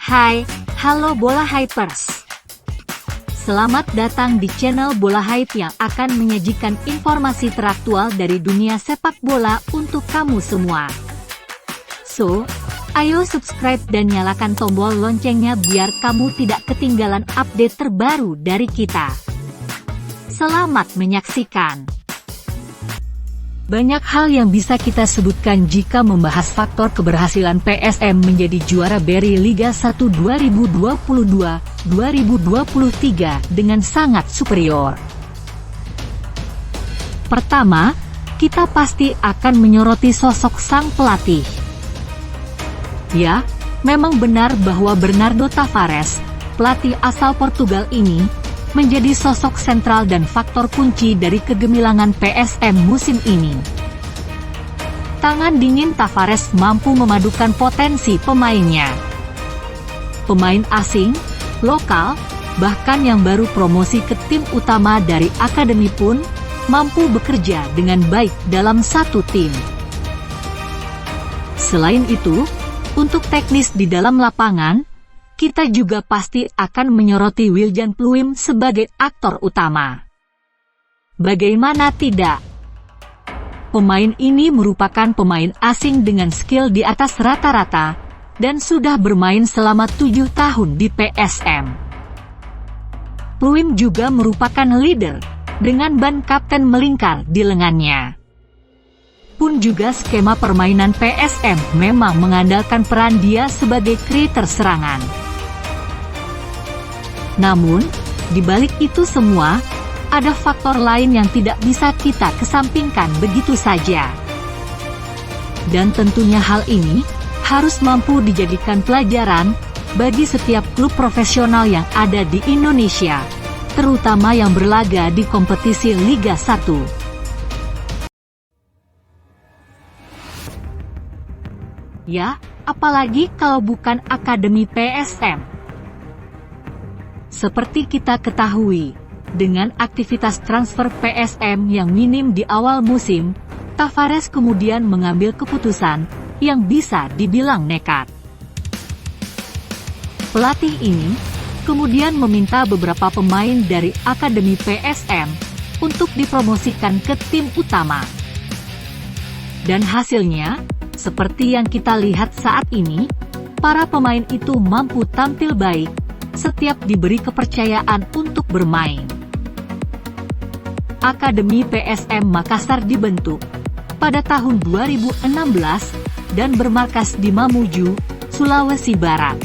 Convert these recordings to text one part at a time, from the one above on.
Hai, halo Bola Hypers. Selamat datang di channel Bola Hype yang akan menyajikan informasi teraktual dari dunia sepak bola untuk kamu semua. So, ayo subscribe dan nyalakan tombol loncengnya biar kamu tidak ketinggalan update terbaru dari kita. Selamat menyaksikan. Banyak hal yang bisa kita sebutkan jika membahas faktor keberhasilan PSM menjadi juara Beri Liga 1 2022-2023 dengan sangat superior. Pertama, kita pasti akan menyoroti sosok sang pelatih. Ya, memang benar bahwa Bernardo Tavares, pelatih asal Portugal ini, menjadi sosok sentral dan faktor kunci dari kegemilangan PSM musim ini. Tangan dingin Tavares mampu memadukan potensi pemainnya. Pemain asing, lokal, bahkan yang baru promosi ke tim utama dari akademi pun, mampu bekerja dengan baik dalam satu tim. Selain itu, untuk teknis di dalam lapangan, kita juga pasti akan menyoroti Wiljan Pluim sebagai aktor utama. Bagaimana tidak? Pemain ini merupakan pemain asing dengan skill di atas rata-rata, dan sudah bermain selama 7 tahun di PSM. Pluim juga merupakan leader, dengan ban kapten melingkar di lengannya. Pun juga skema permainan PSM memang mengandalkan peran dia sebagai creator serangan. Namun, di balik itu semua, ada faktor lain yang tidak bisa kita kesampingkan begitu saja. Dan tentunya hal ini harus mampu dijadikan pelajaran bagi setiap klub profesional yang ada di Indonesia, terutama yang berlaga di kompetisi Liga 1. Ya, apalagi kalau bukan Akademi PSM. Seperti kita ketahui, dengan aktivitas transfer PSM yang minim di awal musim, Tavares kemudian mengambil keputusan yang bisa dibilang nekat. Pelatih ini kemudian meminta beberapa pemain dari Akademi PSM untuk dipromosikan ke tim utama. Dan hasilnya, seperti yang kita lihat saat ini, para pemain itu mampu tampil baik setiap diberi kepercayaan untuk bermain. Akademi PSM Makassar dibentuk pada tahun 2016 dan bermarkas di Mamuju, Sulawesi Barat.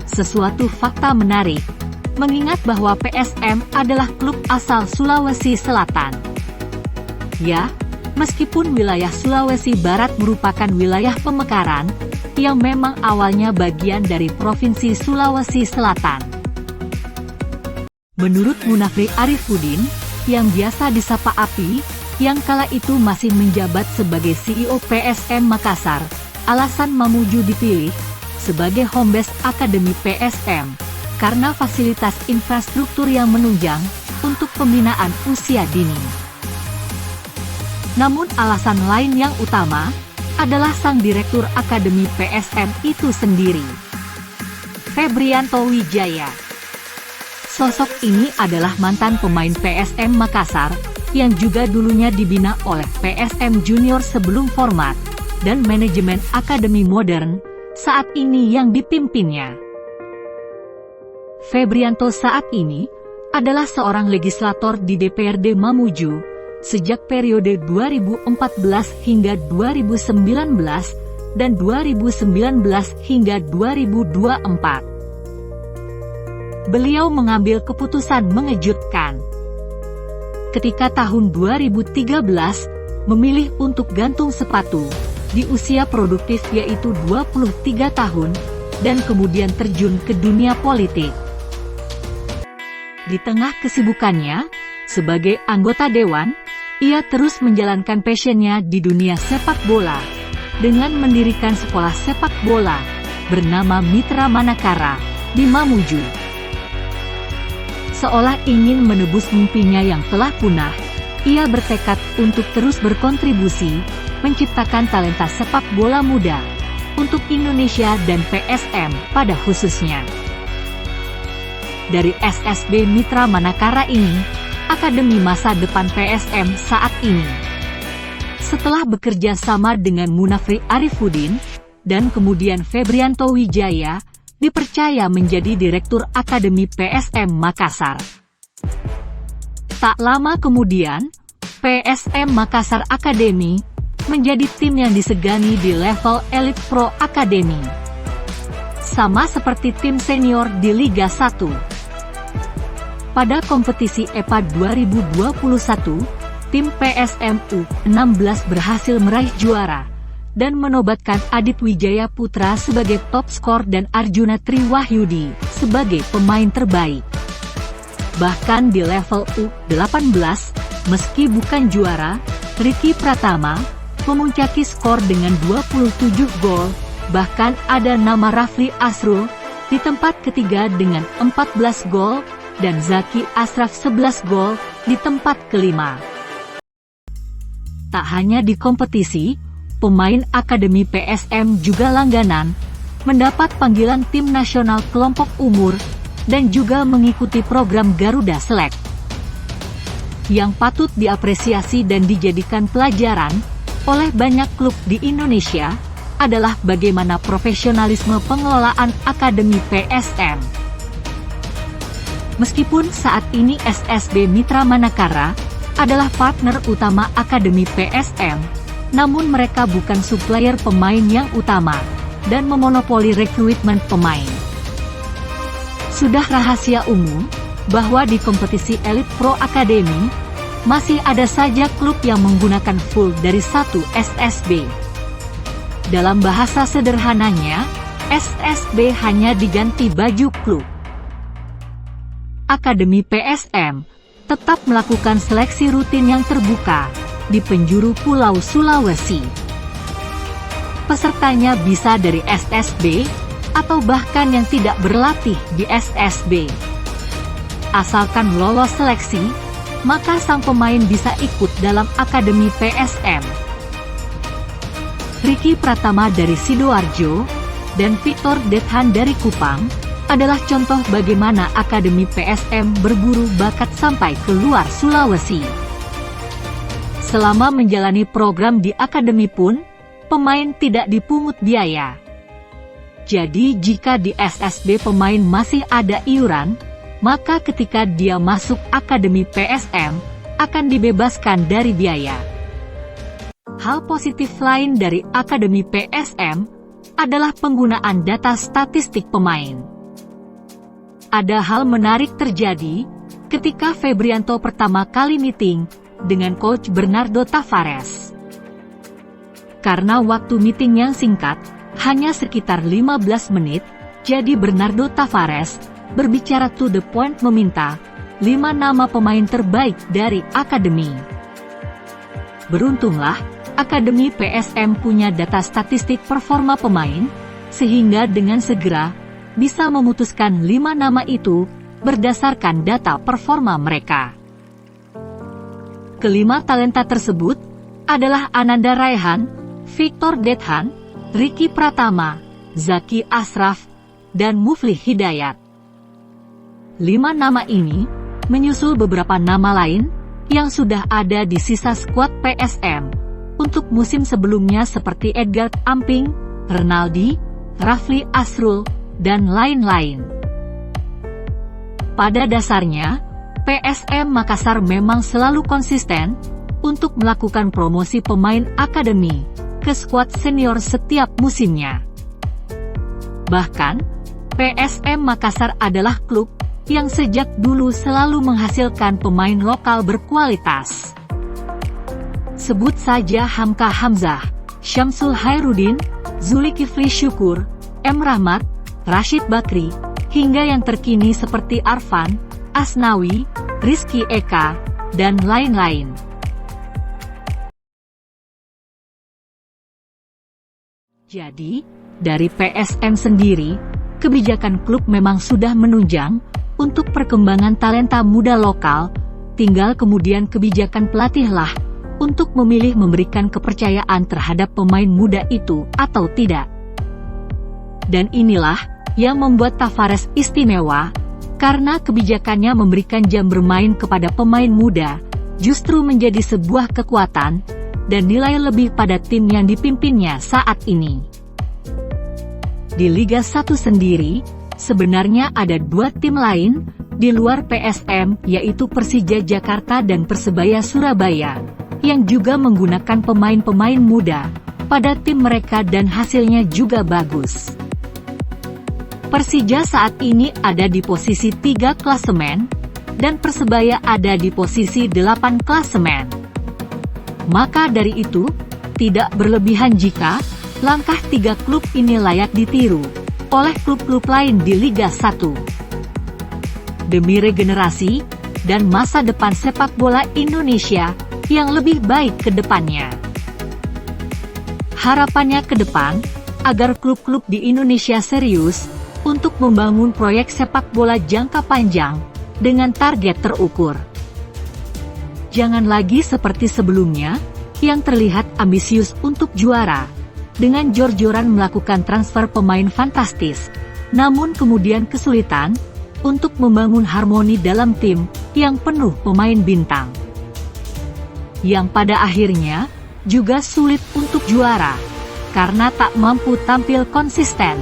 Sesuatu fakta menarik, mengingat bahwa PSM adalah klub asal Sulawesi Selatan. Ya, meskipun wilayah Sulawesi Barat merupakan wilayah pemekaran, yang memang awalnya bagian dari Provinsi Sulawesi Selatan. Menurut Munafri Arifudin, yang biasa disapa Api, yang kala itu masih menjabat sebagai CEO PSM Makassar, alasan Mamuju dipilih sebagai home base Akademi PSM, karena fasilitas infrastruktur yang menunjang untuk pembinaan usia dini. Namun alasan lain yang utama adalah sang direktur Akademi PSM itu sendiri, Febrianto Wijaya. Sosok ini adalah mantan pemain PSM Makassar, yang juga dulunya dibina oleh PSM Junior sebelum format dan manajemen Akademi Modern, saat ini yang dipimpinnya. Febrianto saat ini adalah seorang legislator di DPRD Mamuju, sejak periode 2014 hingga 2019, dan 2019 hingga 2024. Beliau mengambil keputusan mengejutkan. Ketika tahun 2013, memilih untuk gantung sepatu, di usia produktif yaitu 23 tahun, dan kemudian terjun ke dunia politik. Di tengah kesibukannya, sebagai anggota dewan, ia terus menjalankan passionnya di dunia sepak bola, dengan mendirikan sekolah sepak bola, bernama Mitra Manakara, di Mamuju. Seolah ingin menebus mimpinya yang telah punah, ia bertekad untuk terus berkontribusi, menciptakan talenta sepak bola muda, untuk Indonesia dan PSM pada khususnya. Dari SSB Mitra Manakara ini, Akademi Masa Depan PSM saat ini. Setelah bekerja sama dengan Munafri Arifuddin, dan kemudian Febrianto Wijaya, dipercaya menjadi Direktur Akademi PSM Makassar. Tak lama kemudian, PSM Makassar Academy menjadi tim yang disegani di level Elite Pro Academy. Sama seperti tim senior di Liga 1. Pada kompetisi EPA 2021, tim PSM U16 berhasil meraih juara, dan menobatkan Adit Wijaya Putra sebagai top skor dan Arjuna Triwahyudi sebagai pemain terbaik. Bahkan di level U18, meski bukan juara, Ricky Pratama memuncaki skor dengan 27 gol, bahkan ada nama Rafli Asrul di tempat ketiga dengan 14 gol, dan Zaki Asraf 11 gol di tempat kelima. Tak hanya di kompetisi, pemain Akademi PSM juga langganan, mendapat panggilan tim nasional kelompok umur, dan juga mengikuti program Garuda Select. Yang patut diapresiasi dan dijadikan pelajaran oleh banyak klub di Indonesia adalah bagaimana profesionalisme pengelolaan Akademi PSM. Meskipun saat ini SSB Mitra Manakara adalah partner utama Akademi PSM, namun mereka bukan supplier pemain yang utama dan memonopoli rekrutmen pemain. Sudah rahasia umum bahwa di kompetisi Elite Pro Academy masih ada saja klub yang menggunakan full dari satu SSB. Dalam bahasa sederhananya, SSB hanya diganti baju klub. Akademi PSM tetap melakukan seleksi rutin yang terbuka di penjuru Pulau Sulawesi. Pesertanya bisa dari SSB atau bahkan yang tidak berlatih di SSB. Asalkan lolos seleksi, maka sang pemain bisa ikut dalam Akademi PSM. Ricky Pratama dari Sidoarjo dan Victor Dethan dari Kupang adalah contoh bagaimana Akademi PSM berburu bakat sampai ke luar Sulawesi. Selama menjalani program di Akademi pun, pemain tidak dipungut biaya. Jadi jika di SSB pemain masih ada iuran, maka ketika dia masuk Akademi PSM, akan dibebaskan dari biaya. Hal positif lain dari Akademi PSM adalah penggunaan data statistik pemain. Ada hal menarik terjadi ketika Febrianto pertama kali meeting dengan Coach Bernardo Tavares. Karena waktu meeting yang singkat, hanya sekitar 15 menit, jadi Bernardo Tavares berbicara to the point meminta 5 nama pemain terbaik dari Akademi. Beruntunglah, Akademi PSM punya data statistik performa pemain, sehingga dengan segera bisa memutuskan 5 nama itu berdasarkan data performa mereka. Kelima talenta tersebut adalah Ananda Raihan, Victor Dethan, Ricky Pratama, Zaki Asraf, dan Mufli Hidayat. 5 nama ini menyusul beberapa nama lain yang sudah ada di sisa skuad PSM untuk musim sebelumnya seperti Edgar Amping, Renaldi, Rafli Asrul, dan lain-lain. Pada dasarnya, PSM Makassar memang selalu konsisten untuk melakukan promosi pemain akademi ke skuad senior setiap musimnya. Bahkan, PSM Makassar adalah klub yang sejak dulu selalu menghasilkan pemain lokal berkualitas. Sebut saja Hamka Hamzah, Syamsul Hairudin, Zulkifli Syukur, M. Rahmat, Rashid Bakri, hingga yang terkini seperti Arfan, Asnawi, Rizky Eka, dan lain-lain. Jadi, dari PSM sendiri, kebijakan klub memang sudah menunjang untuk perkembangan talenta muda lokal, tinggal kemudian kebijakan pelatihlah untuk memilih memberikan kepercayaan terhadap pemain muda itu atau tidak. Dan inilah yang membuat Tavares istimewa, karena kebijakannya memberikan jam bermain kepada pemain muda, justru menjadi sebuah kekuatan, dan nilai lebih pada tim yang dipimpinnya saat ini. Di Liga 1 sendiri, sebenarnya ada 2 tim lain, di luar PSM, yaitu Persija Jakarta dan Persebaya Surabaya, yang juga menggunakan pemain-pemain muda pada tim mereka dan hasilnya juga bagus. Persija saat ini ada di posisi 3 klasemen, dan Persebaya ada di posisi 8 klasemen. Maka dari itu, tidak berlebihan jika langkah 3 klub ini layak ditiru oleh klub-klub lain di Liga 1. Demi regenerasi dan masa depan sepak bola Indonesia yang lebih baik ke depannya. Harapannya ke depan, agar klub-klub di Indonesia serius untuk membangun proyek sepak bola jangka panjang dengan target terukur. Jangan lagi seperti sebelumnya, yang terlihat ambisius untuk juara, dengan jor-joran melakukan transfer pemain fantastis, namun kemudian kesulitan untuk membangun harmoni dalam tim yang penuh pemain bintang. Yang pada akhirnya juga sulit untuk juara, karena tak mampu tampil konsisten.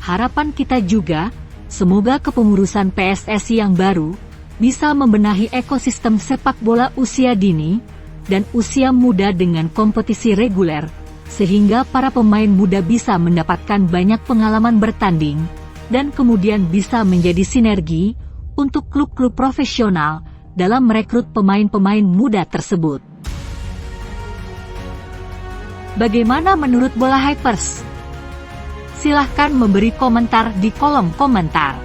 Harapan kita juga, semoga kepengurusan PSSI yang baru bisa membenahi ekosistem sepak bola usia dini dan usia muda dengan kompetisi reguler, sehingga para pemain muda bisa mendapatkan banyak pengalaman bertanding, dan kemudian bisa menjadi sinergi untuk klub-klub profesional dalam merekrut pemain-pemain muda tersebut. Bagaimana menurut Bola Hypers? Silahkan memberi komentar di kolom komentar.